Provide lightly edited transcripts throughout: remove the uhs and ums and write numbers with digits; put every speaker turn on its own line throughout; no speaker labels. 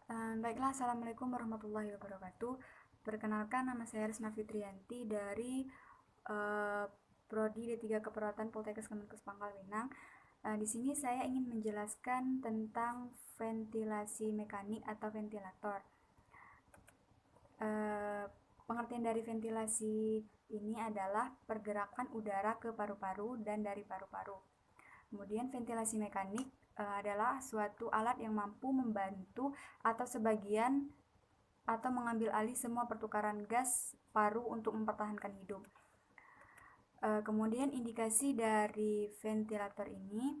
Baiklah, Assalamualaikum warahmatullahi wabarakatuh. Perkenalkan, nama saya Risma Fitriyanti dari Prodi D3 Keperawatan Poltekkes Kemenkes Pangkal Pinang. Di sini saya ingin menjelaskan tentang ventilasi mekanik atau ventilator. Pengertian dari ventilasi ini adalah pergerakan udara ke paru-paru dan dari paru-paru. Kemudian ventilasi mekanik adalah suatu alat yang mampu membantu atau sebagian atau mengambil alih semua pertukaran gas paru untuk mempertahankan hidup. Kemudian indikasi dari ventilator ini,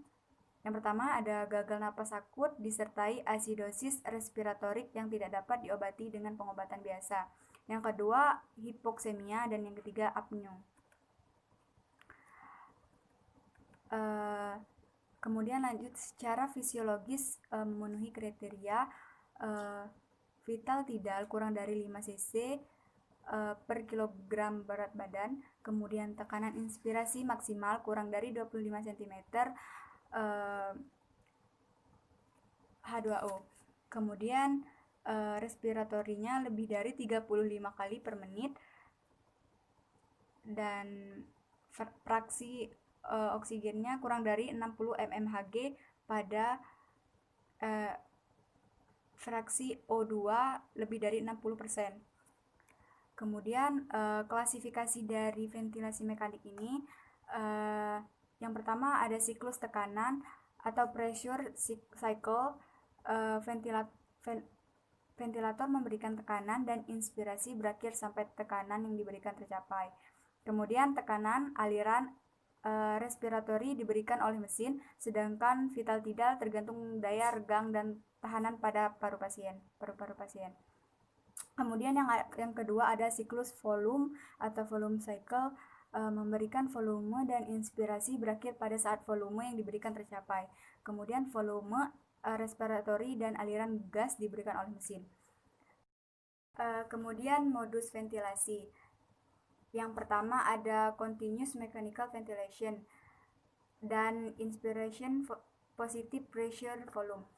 yang pertama ada gagal napas akut disertai asidosis respiratorik yang tidak dapat diobati dengan pengobatan biasa. Yang kedua hipoksemia dan yang ketiga apnea. Kemudian lanjut secara fisiologis memenuhi kriteria vital tidal kurang dari 5 cc per kilogram berat badan, kemudian tekanan inspirasi maksimal kurang dari 25 cm H2O, kemudian respiratorinya lebih dari 35 kali per menit, dan fraksi oksigennya kurang dari 60 mmHg pada fraksi O2 lebih dari 60%. Kemudian klasifikasi dari ventilasi mekanik ini, yang pertama ada siklus tekanan atau pressure cycle. Ventilator memberikan tekanan dan inspirasi berakhir sampai tekanan yang diberikan tercapai. Kemudian tekanan aliran respiratori diberikan oleh mesin, sedangkan vital tidal tergantung daya regang dan tahanan pada paru-paru pasien. Kemudian yang kedua ada siklus volume atau volume cycle, memberikan volume dan inspirasi berakhir pada saat volume yang diberikan tercapai. Kemudian volume respiratori dan aliran gas diberikan oleh mesin. Kemudian modus ventilasi. Yang pertama ada continuous mechanical ventilation dan inspiration positive pressure volume,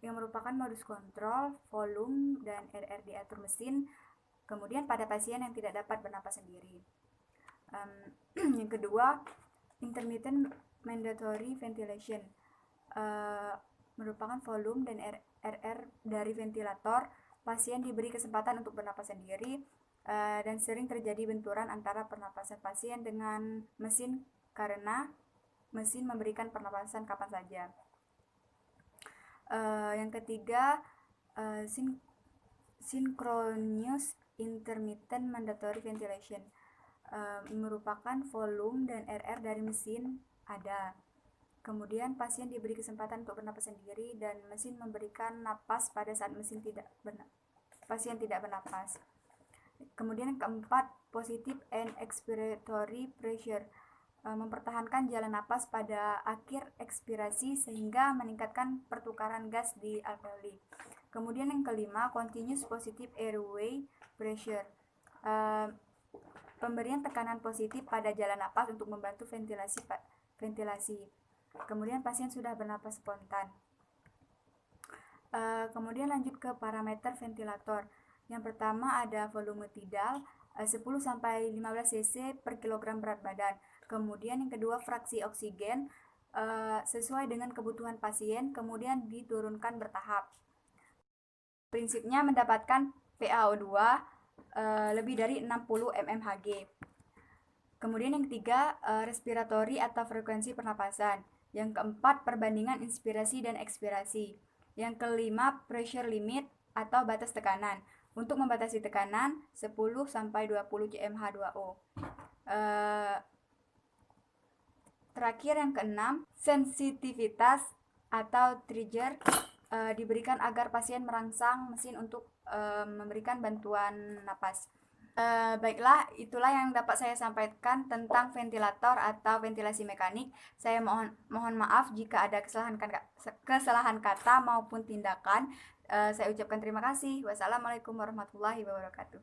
yang merupakan modus kontrol volume dan RR diatur mesin, kemudian pada pasien yang tidak dapat bernapas sendiri. Yang kedua intermittent mandatory ventilation, merupakan volume dan RR dari ventilator. Pasien diberi kesempatan untuk bernapas sendiri, dan sering terjadi benturan antara pernapasan pasien dengan mesin karena mesin memberikan pernapasan kapan saja. Yang ketiga synchronous intermittent mandatory ventilation, merupakan volume dan RR dari mesin ada. Kemudian pasien diberi kesempatan untuk bernapas sendiri dan mesin memberikan napas pada saat pasien tidak bernapas. Kemudian yang keempat positive and expiratory pressure, mempertahankan jalan napas pada akhir ekspirasi sehingga meningkatkan pertukaran gas di alveoli. Kemudian yang kelima continuous positive airway pressure, pemberian tekanan positif pada jalan napas untuk membantu ventilasi. Kemudian pasien sudah bernapas spontan. Kemudian lanjut ke parameter ventilator. Yang pertama ada volume tidal 10-15 cc per kilogram berat badan. Kemudian yang kedua fraksi oksigen sesuai dengan kebutuhan pasien, kemudian diturunkan bertahap. Prinsipnya mendapatkan PaO2 lebih dari 60 mmHg. Kemudian yang ketiga respiratori atau frekuensi pernapasan. Yang keempat perbandingan inspirasi dan ekspirasi. Yang kelima pressure limit atau batas tekanan. Untuk membatasi tekanan 10-20 cmH2O. Terakhir yang keenam sensitivitas atau trigger, diberikan agar pasien merangsang mesin untuk memberikan bantuan napas. Baiklah, itulah yang dapat saya sampaikan tentang ventilator atau ventilasi mekanik. Saya mohon maaf jika ada kesalahan kata maupun tindakan. Saya ucapkan terima kasih. Wassalamualaikum warahmatullahi wabarakatuh.